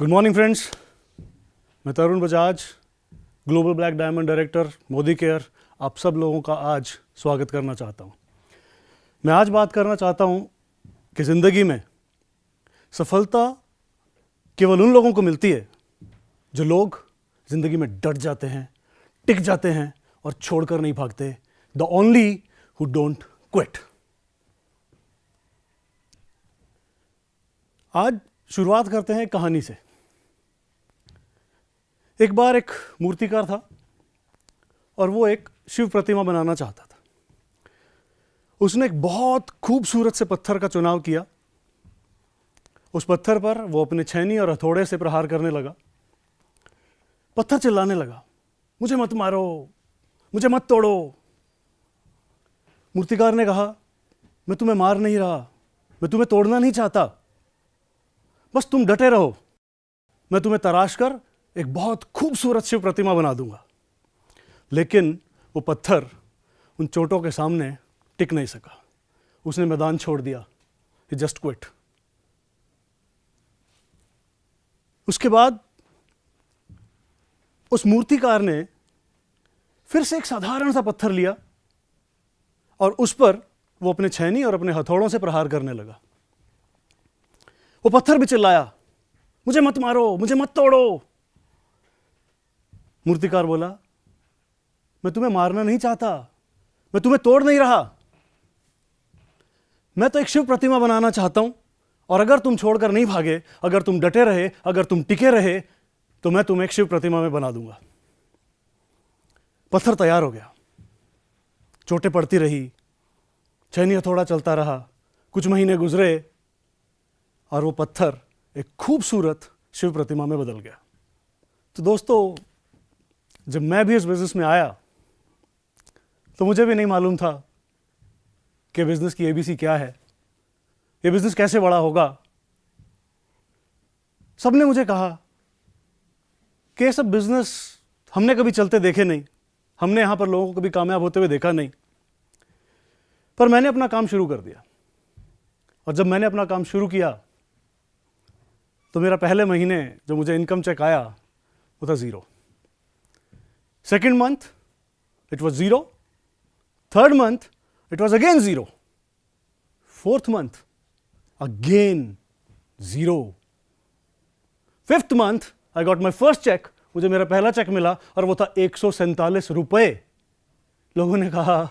Good morning friends, मैं Tarun Bajaj, global black diamond director, Modicare, आप सब लोगों का आज स्वागत करना चाहता हूं। मैं आज बात करना चाहता हूं कि ज़िंदगी में सफलता केवल उन लोगों को मिलती है जो लोग ज़िंदगी में डट जाते हैं, टिक जाते हैं और छोड़कर नहीं भागते। The only who don't quit. आज शुरुआत करते हैं कहानी से। एक बार एक मूर्तिकार था और वो एक शिव प्रतिमा बनाना चाहता था। उसने एक बहुत खूबसूरत से पत्थर का चुनाव किया। उस पत्थर पर वो अपने छेनी और हथौड़े से प्रहार करने लगा। पत्थर चिल्लाने लगा, मुझे मत मारो, मुझे मत तोड़ो। मूर्तिकार ने कहा, मैं तुम्हें मार नहीं रहा, मैं तुम्हें तोड़ना नहीं चाहता, बस तुम डटे रहो, मैं तुम्हें तराश कर एक बहुत खूबसूरत शिव प्रतिमा बना दूंगा। लेकिन वो पत्थर उन चोटों के सामने टिक नहीं सका। उसने मैदान छोड़ दिया। ही जस्ट क्विट। उसके बाद उस मूर्तिकार ने फिर से एक साधारण सा पत्थर लिया और उस पर वो अपने छेनी और अपने हथौड़ों से प्रहार करने लगा। वो पत्थर भी चिल्लाया, मुझे मत मारो, मुझे मत तोड़ो। मूर्तिकार बोला, मैं तुम्हें मारना नहीं चाहता, मैं तुम्हें तोड़ नहीं रहा, मैं तो एक शिव प्रतिमा बनाना चाहता हूं और अगर तुम छोड़कर नहीं भागे, अगर तुम डटे रहे, अगर तुम टिके रहे तो मैं तुम्हें एक शिव प्रतिमा में बना दूंगा। पत्थर तैयार हो गया। चोटें पड़ती रही, छेनी हथौड़ा चलता रहा। कुछ महीने गुजरे और वो पत्थर एक खूबसूरत शिव प्रतिमा में बदल गया। तो दोस्तों, जब मैं भी इस बिजनेस में आया तो मुझे भी नहीं मालूम था कि बिजनेस की एबीसी क्या है, ये बिजनेस कैसे बड़ा होगा। सबने मुझे कहा कि ये सब बिजनेस हमने कभी चलते देखे नहीं, हमने यहां पर लोगों को कभी कामयाब होते हुए देखा नहीं। पर मैंने अपना काम शुरू कर दिया और जब मैंने अपना काम शुरू किया तो मेरा पहले महीने जो मुझे इनकम चेक आया वो था 0। Second month it was 0। Third month it was again 0। Fourth month again 0। Fifth month I got my first cheque. मुझे मेरा पहला चेक मिला और वो था 147 रुपए। लोगों ने कहा,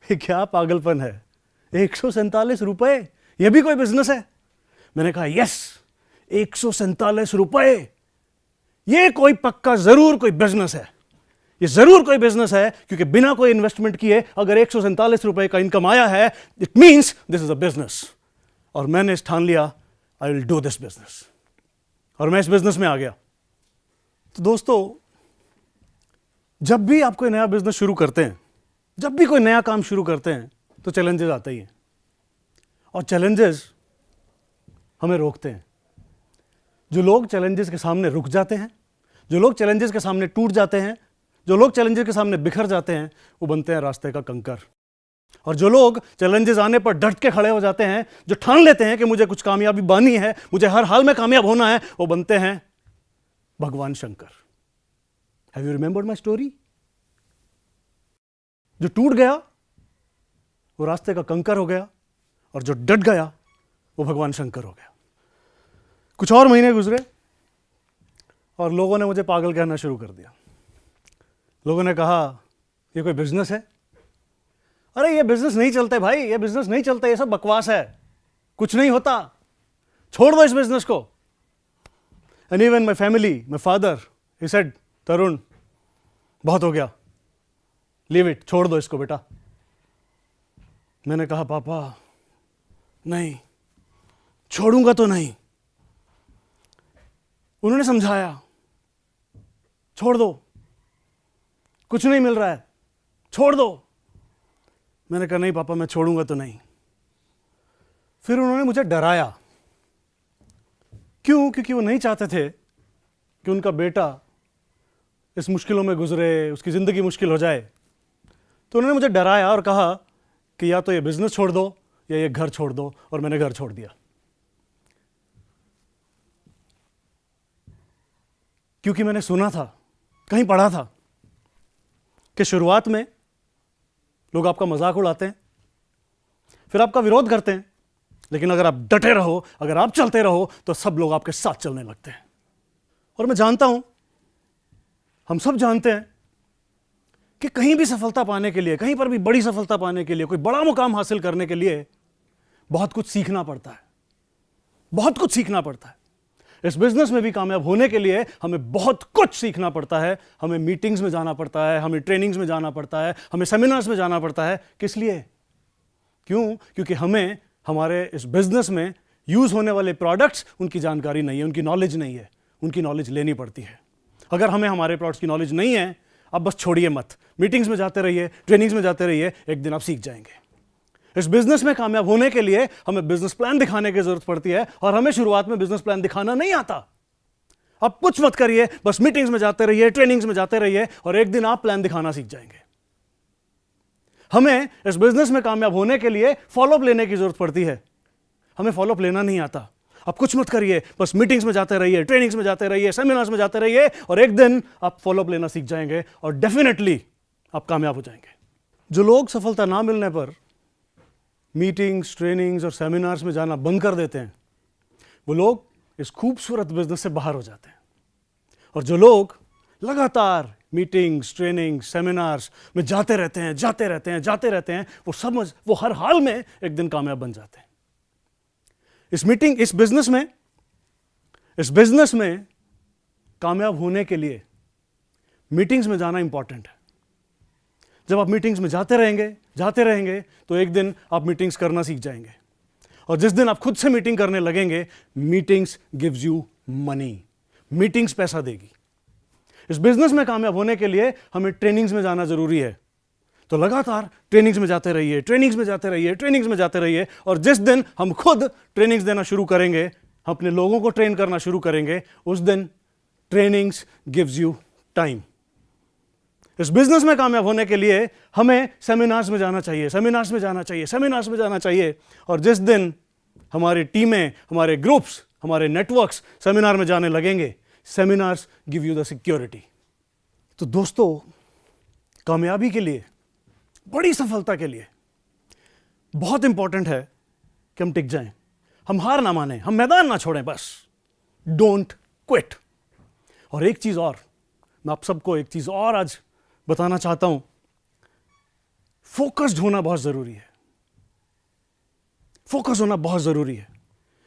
ये क्या पागलपन है, 147 रुपए, ये भी कोई बिजनेस है? मैंने कहा, यस, 147 रुपए, ये कोई पक्का जरूर कोई बिजनेस है, ये जरूर कोई बिजनेस है, क्योंकि बिना कोई इन्वेस्टमेंट किए अगर 147 रुपए का इनकम आया है, it means this is a business. और मैंने ठान लिया, I will do this business, और मैं इस बिजनेस में आ गया। तो दोस्तों, जब भी आप कोई नया बिजनेस शुरू करते हैं, जब भी कोई नया काम शुरू करते हैं, तो चैलेंजेस आते ही हैं और चैलेंजेस हमें रोकते हैं। जो लोग चैलेंजेस के सामने रुक जाते हैं, जो लोग चैलेंजेस के सामने टूट जाते हैं, जो लोग चैलेंजेस के सामने बिखर जाते हैं, वो बनते हैं रास्ते का कंकर। और जो लोग चैलेंजेस आने पर डट के खड़े हो जाते हैं, जो ठान लेते हैं कि मुझे कुछ कामयाबी पानी है, मुझे हर हाल में कामयाब होना है, वो बनते हैं भगवान Shankar. Have you remembered my story? जो टूट गया वो रास्ते का कंकर हो गया और जो डट गया वो भगवान शंकर हो गया। कुछ और महीने गुजरे और लोगों ने मुझे पागल कहना शुरू कर दिया। लोगों ने कहा, ये कोई बिजनेस है? अरे ये बिजनेस नहीं चलते भाई, ये बिजनेस नहीं चलता, ये सब बकवास है, कुछ नहीं होता, छोड़ दो इस बिजनेस को। And even my family, my father, he said, Tarun बहुत हो गया, लीव इट, छोड़ दो इसको बेटा। मैंने कहा, पापा नहीं, छोड़ूंगा तो नहीं। उन्होंने समझाया, छोड़ दो, कुछ नहीं मिल रहा है, छोड़ दो। मैंने कहा, नहीं पापा, मैं छोड़ूंगा तो नहीं। फिर उन्होंने मुझे डराया। क्यों? क्योंकि वो नहीं चाहते थे कि उनका बेटा इस मुश्किलों में गुजरे, उसकी जिंदगी मुश्किल हो जाए। तो उन्होंने मुझे डराया और कहा कि या तो ये बिजनेस छोड़ दो या ये घर छोड़ दो, और मैंने घर छोड़ दिया। क्योंकि मैंने सुना था, कहीं पढ़ा था कि शुरुआत में लोग आपका मजाक उड़ाते हैं, फिर आपका विरोध करते हैं, लेकिन अगर आप डटे रहो, अगर आप चलते रहो, तो सब लोग आपके साथ चलने लगते हैं। और मैं जानता हूं, हम सब जानते हैं कि कहीं भी सफलता पाने के लिए, कहीं पर भी बड़ी सफलता पाने के लिए, कोई बड़ा मुकाम हासिल करने के लिए बहुत कुछ सीखना पड़ता है, बहुत कुछ सीखना पड़ता है। इस बिजनेस में भी कामयाब होने के लिए हमें बहुत कुछ सीखना पड़ता है। हमें मीटिंग्स में जाना पड़ता है, हमें ट्रेनिंग्स में जाना पड़ता है, हमें सेमिनार्स में जाना पड़ता है। किस लिए? क्यों? क्योंकि हमें हमारे इस बिजनेस में यूज होने वाले प्रोडक्ट्स, उनकी जानकारी नहीं है, उनकी नॉलेज नहीं है, उनकी नॉलेज लेनी पड़ती है। अगर हमें हमारे प्रोडक्ट्स की नॉलेज नहीं है, अब बस छोड़िए मत, मीटिंग्स में जाते रहिए, ट्रेनिंग्स में जाते रहिए, एक दिन आप सीख जाएंगे। इस बिजनेस में कामयाब होने के लिए हमें बिजनेस प्लान दिखाने की जरूरत पड़ती है, और हमें शुरुआत में बिजनेस प्लान दिखाना नहीं आता। आप कुछ मत करिए, बस मीटिंग्स में जाते रहिए, ट्रेनिंग्स में जाते रहिए, और एक दिन आप प्लान दिखाना सीख जाएंगे। हमें इस बिजनेस में कामयाब होने के लिए फॉलोअप लेने की जरूरत पड़ती है। हमें फॉलोअप लेना नहीं आता। आप कुछ मत करिए, बस मीटिंग्स में जाते रहिए, ट्रेनिंग्स में जाते रहिए, सेमिनार्स में जाते रहिए, और एक दिन आप फॉलोअप लेना सीख जाएंगे, और डेफिनेटली आप कामयाब हो जाएंगे। जो लोग सफलता ना मिलने पर मीटिंग्स, ट्रेनिंग्स और सेमिनार्स में जाना बंद कर देते हैं, वो लोग इस खूबसूरत बिजनेस से बाहर हो जाते हैं। और जो लोग लगातार मीटिंग्स, ट्रेनिंग्स, सेमिनार्स में जाते रहते हैं, वो हर हाल में एक दिन कामयाब बन जाते हैं। इस बिजनेस में कामयाब होने के लिए मीटिंग्स में जाना इंपॉर्टेंट है। जब आप मीटिंग्स में जाते रहेंगे, तो एक दिन आप मीटिंग्स करना सीख जाएंगे, और जिस दिन आप खुद से मीटिंग करने लगेंगे, meetings gives you money, meetings पैसा देगी। इस बिजनेस में कामयाब होने के लिए हमें ट्रेनिंग्स में जाना जरूरी है। तो लगातार ट्रेनिंग्स में जाते रहिए, और जिस दिन हम खुद ट्रेनिंग्स देना शुरू करेंगे, हम अपने लोगों को ट्रेन करना शुरू करेंगे, उस दिन ट्रेनिंग्स गिव्स यू टाइम। इस बिजनेस में कामयाब होने के लिए हमें सेमिनार्स में जाना चाहिए, और जिस दिन हमारी टीमें, हमारे ग्रुप्स, हमारे नेटवर्क्स सेमिनार में जाने लगेंगे, seminars give you the security. तो दोस्तों, कामयाबी के लिए, बड़ी सफलता के लिए बहुत इंपॉर्टेंट है कि हम टिक जाएं, हम हार ना माने, हम मैदान ना छोड़ें, बस डोंट क्विट। और एक चीज और, मैं आप सबको एक चीज और आज बताना चाहता हूं, फोकस्ड होना बहुत जरूरी है। फोकस होना बहुत जरूरी है।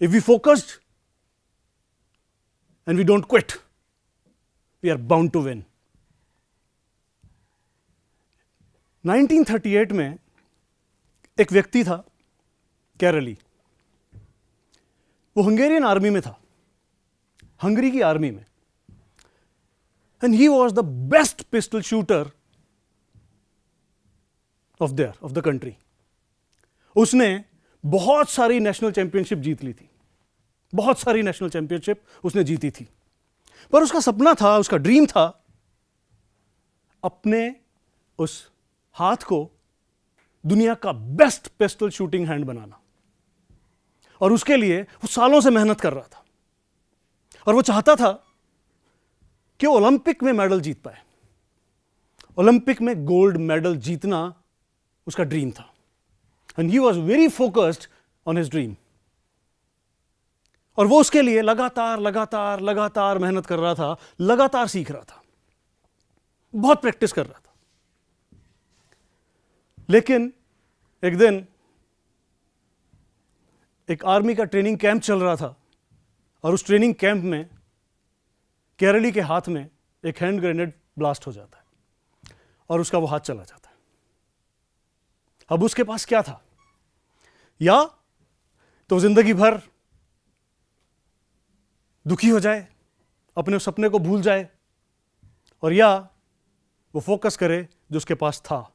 If we focused and we don't quit, we are bound to win. 1938 में एक व्यक्ति था, कैरली। वो हंगेरियन आर्मी में था, हंगरी की आर्मी में, and he was the best pistol shooter of the country. उसने बहुत सारी नेशनल चैंपियनशिप जीत ली थी, बहुत सारी नेशनल चैंपियनशिप उसने जीती थी। पर उसका सपना था, उसका ड्रीम था, अपने उस हाथ को दुनिया का बेस्ट पिस्टल शूटिंग हैंड बनाना। और उसके लिए वो सालों से मेहनत कर रहा था, और वो चाहता था कि ओलंपिक में मेडल जीत पाए। ओलंपिक में गोल्ड मेडल जीतना उसका ड्रीम था, and he was very focused on his dream. और वो उसके लिए लगातार मेहनत कर रहा था, लगातार सीख रहा था, बहुत प्रैक्टिस कर रहा था। लेकिन एक दिन एक आर्मी का ट्रेनिंग कैंप चल रहा था, और उस ट्रेनिंग कैंप में केरली के हाथ में एक हैंड ग्रेनेड ब्लास्ट हो जाता है, और उसका वो हाथ चला जाता है। अब उसके पास क्या था? या तो जिंदगी भर दुखी हो जाए, अपने सपने को भूल जाए, और या वो फोकस करे जो उसके पास था,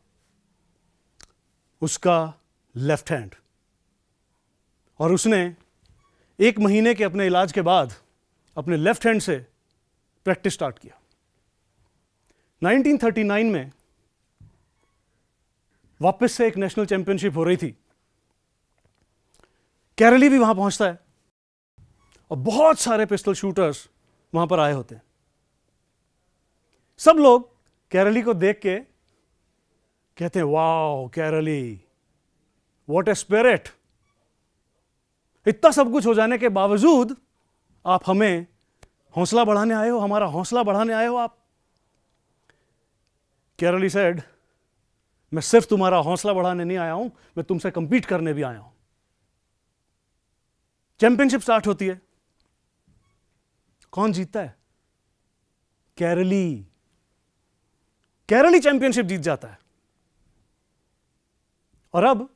उसका लेफ्ट हैंड। और उसने 1 महीने के अपने इलाज के बाद अपने लेफ्ट हैंड से प्रैक्टिस स्टार्ट किया। 1939 में वापस से एक नेशनल चैंपियनशिप हो रही थी। केरली भी वहां पहुंचता है, और बहुत सारे पिस्टल शूटर्स वहां पर आए होते हैं। सब लोग कैरली को देख के कहते हैं, wow Kairali, what a spirit. इतना सब कुछ हो जाने के बावजूद आप हमें हौसला बढ़ाने आए हो, हमारा हौसला बढ़ाने आए हो आप। कैरली सेड, मैं सिर्फ तुम्हारा हौसला बढ़ाने नहीं आया हूं, मैं तुमसे कंपीट करने भी आया हूं। चैंपियनशिप स्टार्ट होती है, कौन जीतता है? कैरली। कैरली चैंपियनशिप जीत जाता है। और अब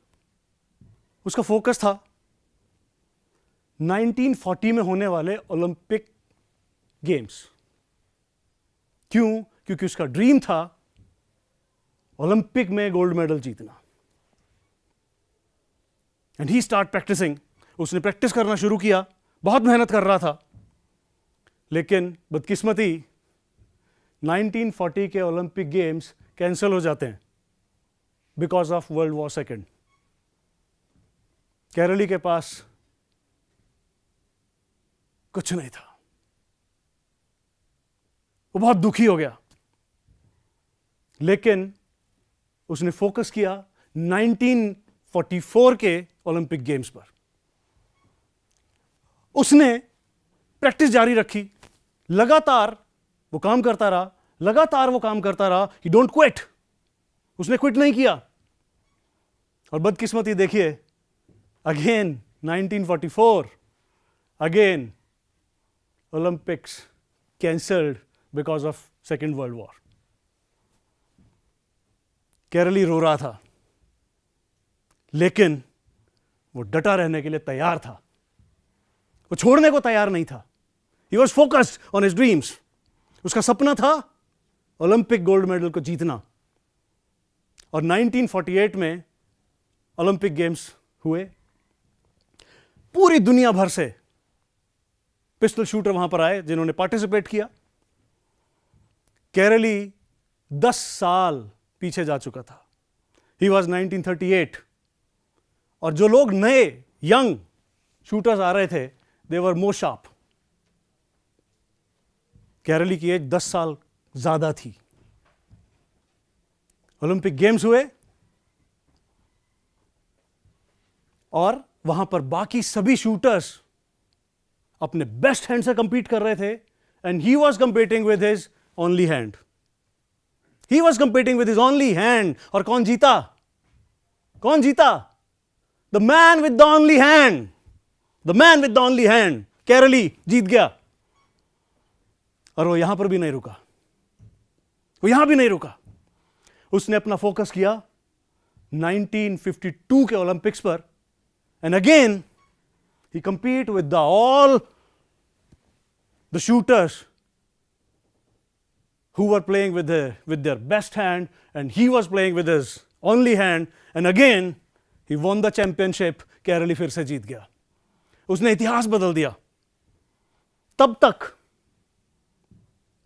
उसका फोकस था 1940 में होने वाले ओलंपिक गेम्स। क्यों? क्योंकि उसका ड्रीम था ओलंपिक में गोल्ड मेडल जीतना। And he start practising. उसने प्रैक्टिस करना शुरू किया, बहुत मेहनत कर रहा था। लेकिन बदकिस्मती 1940 के ओलंपिक गेम्स कैंसिल हो जाते हैं because of world war second. Karoly के पास कुछ नहीं था, वो बहुत दुखी हो गया। लेकिन उसने फोकस किया 1944 के ओलंपिक गेम्स पर। उसने प्रैक्टिस जारी रखी, लगातार वो काम करता रहा, लगातार वो काम करता रहा। ही डोंट क्विट, उसने क्विट नहीं किया। और बदकिस्मती देखिए, again 1944, again Olympics cancelled because of second world war. Karoly रो रहा था, लेकिन वो डटा रहने के लिए तैयार था, वो छोड़ने को तैयार नहीं था। He was focused on his dreams. उसका सपना था ओलंपिक गोल्ड मेडल को जीतना। और 1948 में ओलंपिक गेम्स हुए। पूरी दुनिया भर से पिस्टल शूटर वहां पर आए जिन्होंने पार्टिसिपेट किया। कैरली 10 साल पीछे जा चुका था। He was 1938। और जो लोग नए यंग शूटर्स आ रहे थे, दे वर मोर शार्प। कैरली की एज 10 साल ज्यादा थी। ओलंपिक गेम्स हुए और वहां पर बाकी सभी शूटर्स अपने बेस्ट हैंड से कंपीट कर रहे थे। And he was competing with his only hand. He was competing with his only hand. और कौन जीता? कौन जीता? The man with the only hand. The man with the only hand. Karoly जीत गया। और वो यहां पर भी नहीं रुका, वो यहां भी नहीं रुका। उसने अपना फोकस किया 1952 के ओलंपिक्स पर। And again he compete with all the shooters who were playing with their best hand, and he was playing with his only hand, and again he won the championship. Kairali फिर से जीत गया। उसने इतिहास बदल दिया। तब तक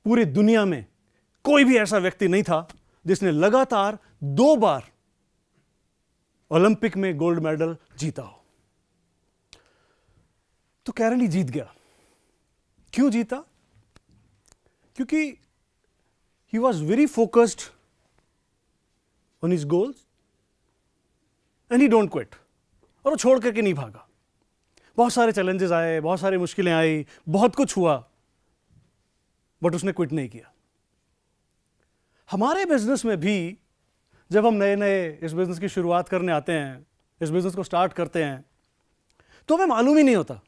पूरी दुनिया में कोई भी ऐसा व्यक्ति नहीं था जिसने लगातार 2 बार ओलंपिक में गोल्ड मेडल जीता हो। तो कैरली जीत गया। क्यों जीता? क्योंकि he was very focused on his goals and he don't quit. और वो छोड़ करके नहीं भागा। बहुत सारे चैलेंजेस आए, बहुत सारी मुश्किलें आई, बहुत कुछ हुआ, बट उसने क्विट नहीं किया। हमारे बिजनेस में भी जब हम नए नए इस बिजनेस की शुरुआत करने आते हैं, इस बिजनेस को स्टार्ट करते हैं, तो हमें मालूम ही नहीं होता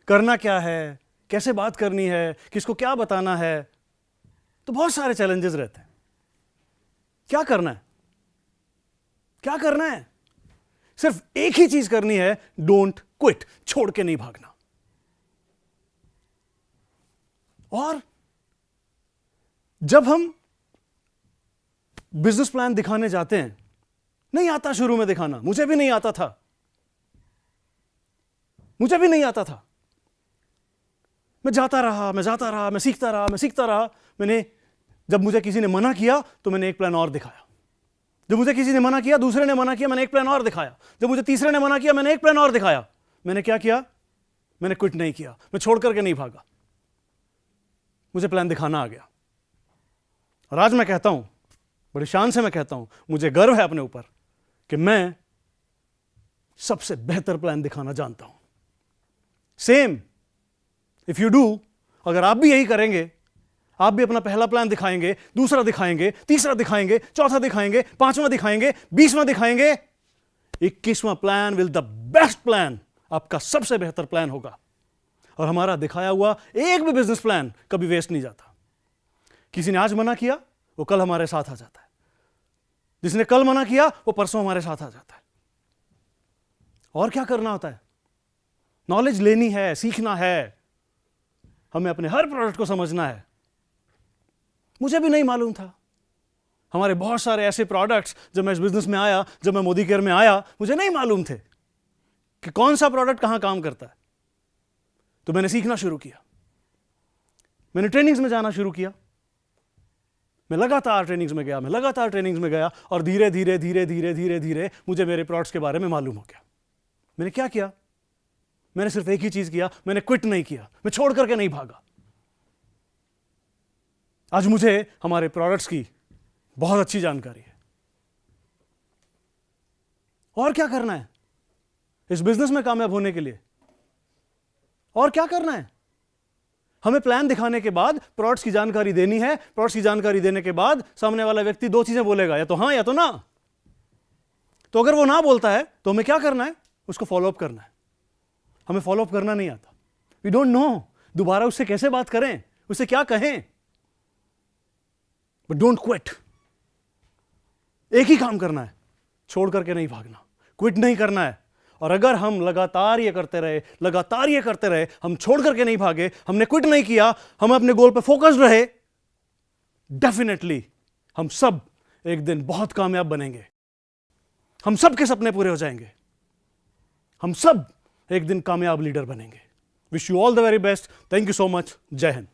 करना क्या है, कैसे बात करनी है, किसको क्या बताना है। तो बहुत सारे चैलेंजेस रहते हैं। क्या करना है? क्या करना है? सिर्फ एक ही चीज करनी है, डोंट क्विट, छोड़ के नहीं भागना। और जब हम बिजनेस प्लान दिखाने जाते हैं, नहीं आता शुरू में दिखाना, मुझे भी नहीं आता था, मुझे भी नहीं आता था। मैं जाता रहा, मैं सीखता रहा। जब मुझे किसी ने मना किया तो मैंने एक प्लान और दिखाया। जब मुझे किसी ने मना किया, दूसरे ने मना किया, मैंने एक प्लान और दिखाया। जब मुझे तीसरे ने मना किया, मैंने एक प्लान और दिखाया। मैंने क्या किया? मैंने क्विट नहीं किया, मैं छोड़ करके नहीं भागा, मुझे प्लान दिखाना आ गया। और आज मैं कहता हूं, बड़ी शान से मैं कहता हूं, मुझे गर्व है अपने ऊपर कि मैं सबसे बेहतर प्लान दिखाना जानता हूं। सेम इफ यू डू, अगर आप भी यही करेंगे, आप भी अपना पहला प्लान दिखाएंगे, दूसरा दिखाएंगे, तीसरा दिखाएंगे, चौथा दिखाएंगे, पांचवां दिखाएंगे, 20वां दिखाएंगे, 21वां plan will the best plan, आपका सबसे बेहतर प्लान होगा। और हमारा दिखाया हुआ एक भी बिजनेस प्लान कभी वेस्ट नहीं जाता। किसी ने आज मना किया, वो कल हमारे साथ आ जाता है। जिसने कल मना किया, वो परसों हमारे साथ आ जाता है। और क्या करना होता है? नॉलेज लेनी है, सीखना है, हमें अपने हर प्रोडक्ट को समझना है। मुझे भी नहीं मालूम था। हमारे बहुत सारे ऐसे प्रोडक्ट्स, जब मैं इस बिजनेस में आया, जब मैं मोदी केयर में आया, मुझे नहीं मालूम थे कि कौन सा प्रोडक्ट कहां काम करता है। तो मैंने सीखना शुरू किया, मैंने ट्रेनिंग्स में जाना शुरू किया, मैं लगातार ट्रेनिंग्स में गया, मैं लगातार ट्रेनिंग्स में गया, और धीरे धीरे धीरे धीरे धीरे धीरे मुझे मेरे प्रोडक्ट्स के बारे में मालूम हो गया। मैंने क्या किया? मैंने सिर्फ एक ही चीज किया, मैंने क्विट नहीं किया, मैं छोड़ करके नहीं भागा। आज मुझे हमारे प्रोडक्ट्स की बहुत अच्छी जानकारी है। और क्या करना है इस बिजनेस में कामयाब होने के लिए? और क्या करना है? हमें प्लान दिखाने के बाद प्रोडक्ट्स की जानकारी देनी है। प्रोडक्ट्स की जानकारी देने के बाद सामने वाला व्यक्ति दो चीजें बोलेगा, या तो हां या तो ना। तो अगर वो ना बोलता है तो हमें क्या करना है? उसको फॉलोअप करना है। हमें फॉलोअप करना नहीं आता, वी डोंट नो दोबारा उससे कैसे बात करें, उससे क्या कहें। But don't quit. एक ही काम करना है, छोड़ करके नहीं भागना, क्विट नहीं करना है। और अगर हम लगातार ये करते रहे, लगातार ये करते रहे, हम छोड़ करके नहीं भागे, हमने क्विट नहीं किया, हम अपने गोल पे फोकस्ड रहे, डेफिनेटली हम सब एक दिन बहुत कामयाब बनेंगे। हम सब के सपने पूरे हो जाएंगे, हम सब एक दिन कामयाब लीडर बनेंगे। Wish you all the very best. Thank you so much. जय हिंद।